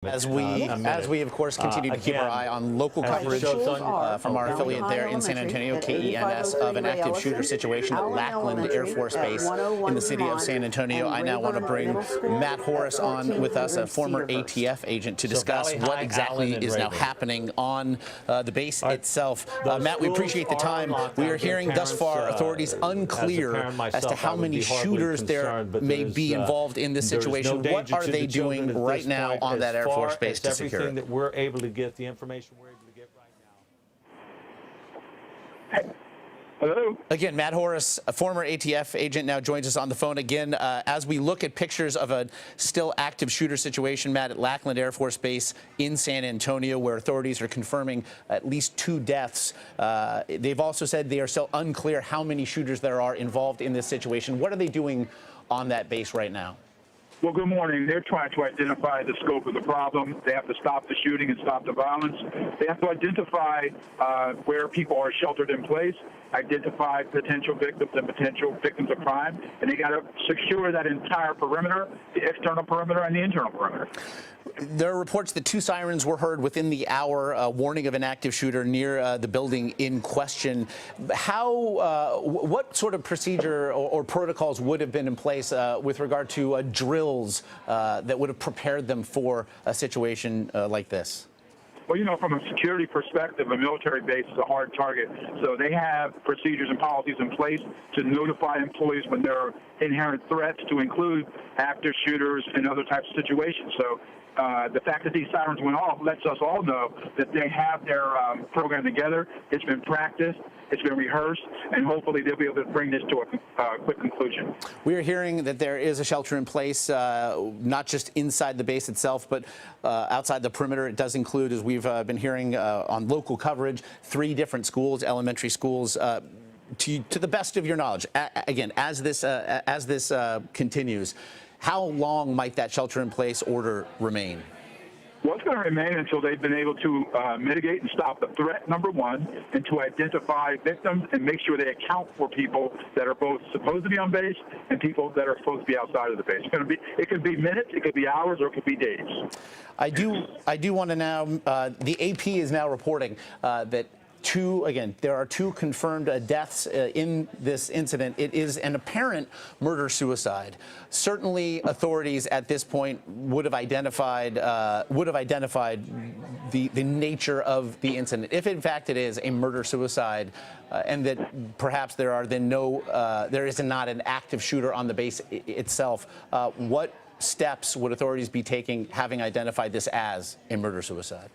As we of course continue to keep our eye on local coverage from our affiliate there in San Antonio, KENS, of an active shooter situation at Lackland Air Force Base in the city of San Antonio. I now want to bring Matt Horace on with us, a former ATF agent, to discuss what exactly is now happening on the base itself. Matt, we appreciate the time. We are hearing thus far authorities unclear as to how many shooters there may be involved in this situation. What are they doing right now on that Air Force Base to secure everything it? that we're able to get, the information we're able to get right now. Hello. Again, Matt Horace, a former ATF agent, now joins us on the phone again. As we look at pictures of a still active shooter situation, Matt, at Lackland Air Force Base in San Antonio, where authorities are confirming at least 2 deaths. They've also said they are still unclear how many shooters there are involved in this situation. What are they doing on that base right now? Well, good morning. They're trying to identify the scope of the problem. They have to stop the shooting and stop the violence. They have to identify where people are sheltered in place, identify potential victims and potential victims of crime, and they got to secure that entire perimeter, the external perimeter and the internal perimeter. There are reports that 2 sirens were heard within the hour, warning of an active shooter near the building in question. What sort of procedure or protocols would have been in place with regard to drills that would have prepared them for a situation like this? Well, you know, from a security perspective, a military base is a hard target. So they have procedures and policies in place to notify employees when there are inherent threats, to include active shooters and other types of situations. So the fact that these sirens went off lets us all know that they have their program together. It's been practiced, it's been rehearsed, and hopefully they'll be able to bring this to a quick conclusion. We are hearing that there is a shelter in place, not just inside the base itself, but outside the perimeter. It does include, as we've been hearing on local coverage, 3 different schools, elementary schools. To the best of your knowledge, again, as this continues, how long might that shelter-in-place order remain? Well, it's going to remain until they've been able to mitigate and stop the threat, number one, and to identify victims and make sure they account for people that are both supposed to be on base and people that are supposed to be outside of the base. It could be minutes, it could be hours, or it could be days. I do want to now, the AP is now reporting that there are 2 confirmed deaths in this incident. It is an apparent murder-suicide. Certainly, authorities at this point would have identified the nature of the incident, if in fact it is a murder-suicide, and that perhaps there is not an active shooter on the base itself. What steps would authorities be taking, having identified this as a murder-suicide?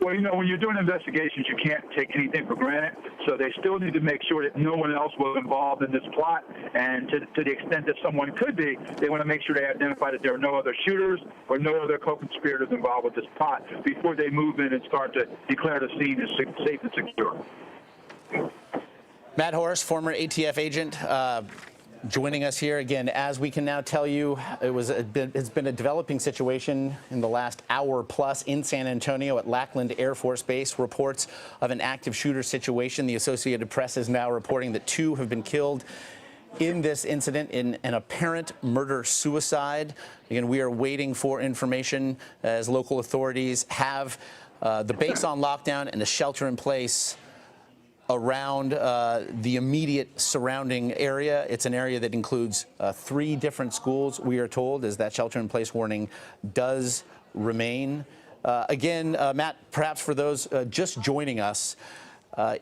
Well, you know, when you're doing investigations, you can't take anything for granted. So they still need to make sure that no one else was involved in this plot. And to the extent that someone could be, they want to make sure they identify that there are no other shooters or no other co-conspirators involved with this plot before they move in and start to declare the scene as safe and secure. Matt Horace, former ATF agent, joining us here again. As we can now tell you, it's been a developing situation in the last hour plus in San Antonio at Lackland Air Force Base. Reports of an active shooter situation. The Associated Press is now reporting that 2 have been killed in this incident in an apparent murder-suicide. Again, we are waiting for information as local authorities have the base on lockdown and a shelter in place around the immediate surrounding area. It's an area that includes 3 different schools, we are told, as that shelter-in-place warning does remain. Again, Matt, perhaps for those just joining us,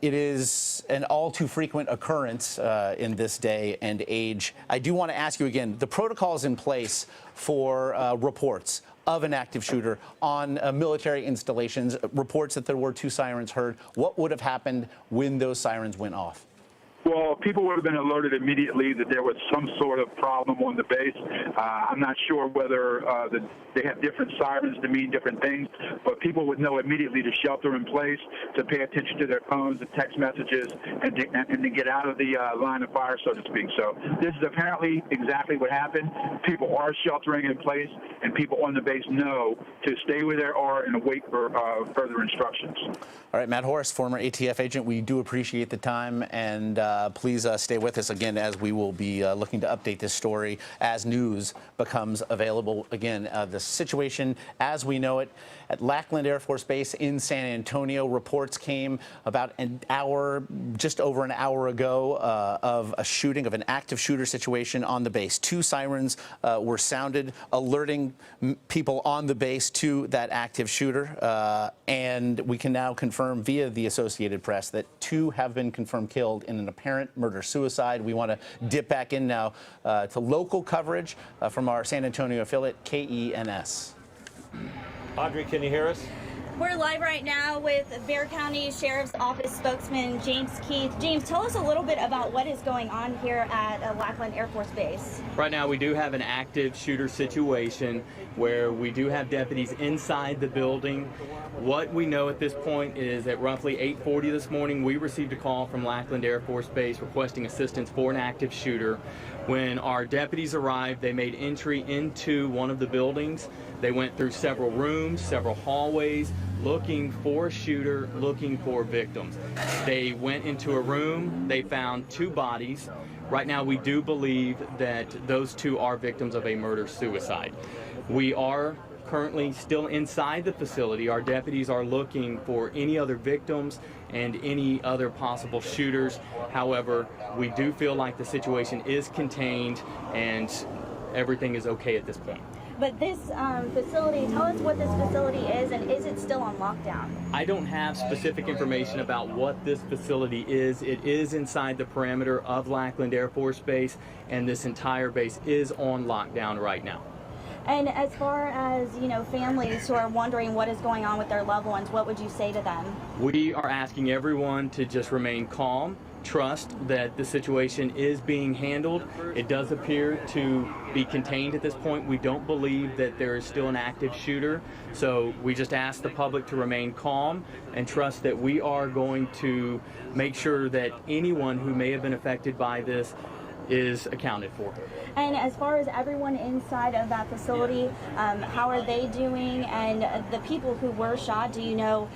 it is an all too frequent occurrence in this day and age. I do want to ask you again, the protocols in place for reports of an active shooter on military installations, reports that there were 2 sirens heard. What would have happened when those sirens went off? Well, people would have been alerted immediately that there was some sort of problem on the base. I'm not sure whether they have different sirens to mean different things, but people would know immediately to shelter in place, to pay attention to their phones and text messages, and to get out of the line of fire, so to speak. So this is apparently exactly what happened. People are sheltering in place, and people on the base know to stay where they are and wait for further instructions. All right, Matt Horace, former ATF agent, we do appreciate the time, and Please stay with us again as we will be looking to update this story as news becomes available. Again, the situation as we know it at Lackland Air Force Base in San Antonio. Reports came about an hour, just over an hour ago, of a shooting, of an active shooter situation on the base. 2 sirens were sounded, alerting people on the base to that active shooter. And we can now confirm via the Associated Press that 2 have been confirmed killed in an apparent murder-suicide. We want to dip back in now to local coverage from our San Antonio affiliate, KENS. Audrey, can you hear us? We're live right now with Bexar County Sheriff's Office spokesman James Keith. James, tell us a little bit about what is going on here at Lackland Air Force Base. Right now we do have an active shooter situation where we do have deputies inside the building. What we know at this point is at roughly 8:40 this morning we received a call from Lackland Air Force Base requesting assistance for an active shooter. When our deputies arrived, they made entry into one of the buildings. They went through several rooms, several hallways, looking for a shooter, looking for victims. They went into a room, they found 2 bodies. Right now we do believe that those 2 are victims of a murder-suicide. We are currently still inside the facility. Our deputies are looking for any other victims and any other possible shooters. However, we do feel like the situation is contained and everything is okay at this point. But this facility, tell us what this facility is, and is it still on lockdown? I don't have specific information about what this facility is. It is inside the perimeter of Lackland Air Force Base, and this entire base is on lockdown right now. And as far as, families who are wondering what is going on with their loved ones, what would you say to them? We are asking everyone to just remain calm, trust that the situation is being handled. It does appear to be contained at this point. We don't believe that there is still an active shooter. So we just ask the public to remain calm and trust that we are going to make sure that anyone who may have been affected by this is accounted for. And as far as everyone inside of that facility, how are they doing? And the people who were shot, do you know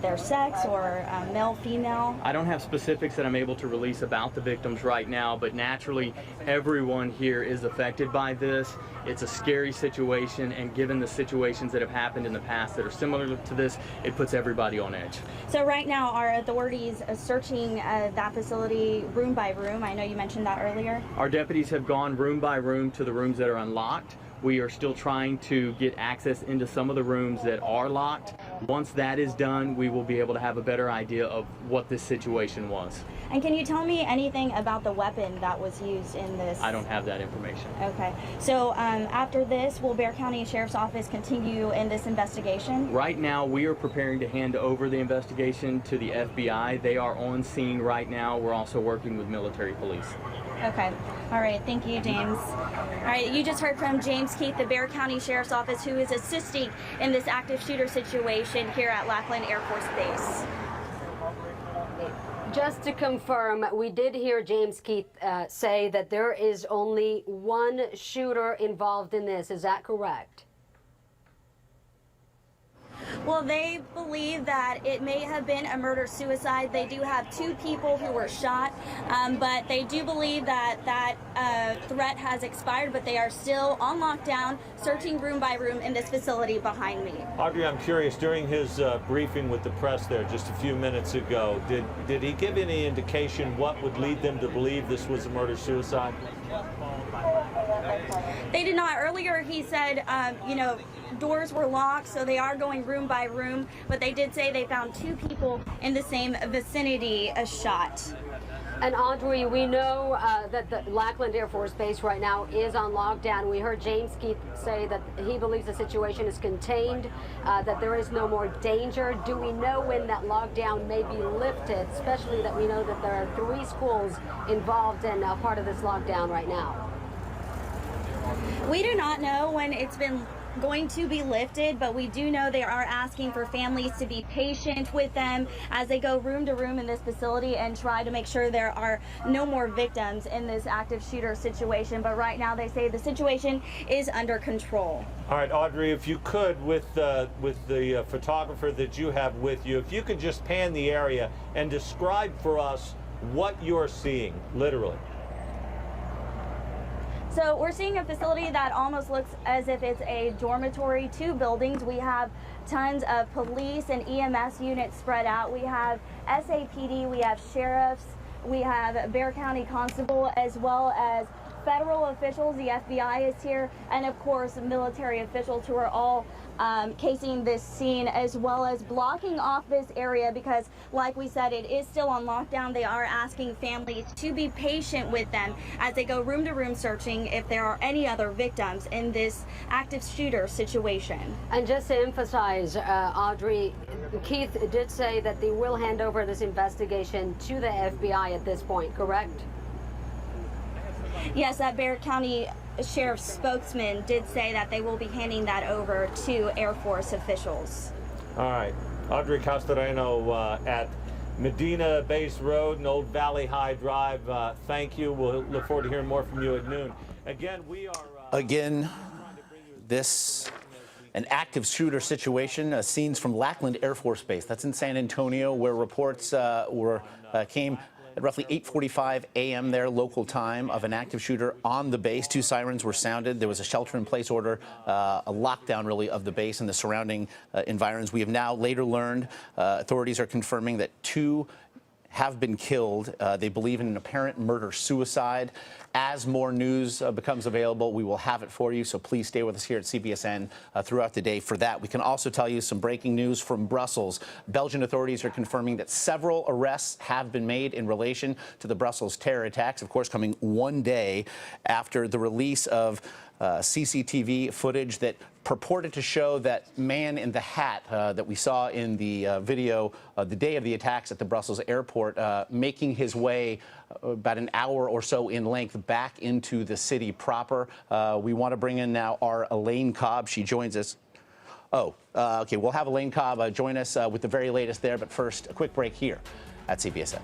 their sex or male, female? I don't have specifics that I'm able to release about the victims right now, but naturally everyone here is affected by this. It's a scary situation, and given the situations that have happened in the past that are similar to this, it puts everybody on edge. So right now, are authorities searching that facility room by room? I know you mentioned that earlier. Our deputies have gone room by room to the rooms that are unlocked. We are still trying to get access into some of the rooms that are locked. Once that is done, we will be able to have a better idea of what this situation was. And can you tell me anything about the weapon that was used in this? I don't have that information. Okay. So after this, will Bexar County Sheriff's Office continue in this investigation? Right now, we are preparing to hand over the investigation to the FBI. They are on scene right now. We're also working with military police. Okay. All right. Thank you, James. All right. You just heard from James Keith, the Bexar County Sheriff's Office, who is assisting in this active shooter situation here at Lackland Air Force Base. Just to confirm, we did hear James Keith say that there is only 1 shooter involved in this. Is that correct? Well, they believe that it may have been a murder-suicide. They do have 2 people who were shot, but they do believe that threat has expired, but they are still on lockdown, searching room by room in this facility behind me. Audrey, I'm curious, during his briefing with the press there just a few minutes ago, did he give any indication what would lead them to believe this was a murder-suicide? They did not. Earlier he said, doors were locked, so they are going room by room, but they did say they found 2 people in the same vicinity shot. And Audrey, we know that the Lackland Air Force Base right now is on lockdown. We heard James Keith say that he believes the situation is contained, that there is no more danger. Do we know when that lockdown may be lifted, especially that we know that there are 3 schools involved in part of this lockdown right now? We do not know when it's been going to be lifted, but we do know they are asking for families to be patient with them as they go room to room in this facility and try to make sure there are no more victims in this active shooter situation. But right now they say the situation is under control. All right, Audrey, if you could, with the photographer that you have with you, if you could just pan the area and describe for us what you're seeing, literally. So we're seeing a facility that almost looks as if it's a dormitory, 2 buildings. We have tons of police and EMS units spread out. We have SAPD, we have sheriffs, we have Bexar County Constable, as well as federal officials. The FBI is here, and of course military officials who are all casing this scene, as well as blocking off this area because, like we said, it is still on lockdown. They are asking families to be patient with them as they go room to room searching if there are any other victims in this active shooter situation. And just to emphasize, Audrey, Keith did say that they will hand over this investigation to the FBI at this point, correct? Yes, that Bexar County Sheriff's spokesman did say that they will be handing that over to Air Force officials. All right. Audrey Castoreno at Medina Base Road and Old Valley High Drive. Thank you. We'll look forward to hearing more from you at noon. Again, we are... An active shooter situation, scenes from Lackland Air Force Base. That's in San Antonio, where reports came at roughly 8:45 a.m. there, local time, of an active shooter on the base. 2 sirens were sounded. There was a shelter-in-place order, a lockdown, really, of the base and the surrounding environs. We have now later learned, authorities are confirming that 2 have been killed. They believe in an apparent murder-suicide. As more news becomes available, we will have it for you, so please stay with us here at CBSN throughout the day for that. We can also tell you some breaking news from Brussels. Belgian authorities are confirming that several arrests have been made in relation to the Brussels terror attacks, of course, coming one day after the release of CCTV footage that purported to show that man in the hat that we saw in the video the day of the attacks at the Brussels airport making his way about an hour or so in length back into the city proper. We want to bring in now our Elaine Cobb. She joins us. Okay, we'll have Elaine Cobb join us with the very latest there, but first, a quick break here at CBSN.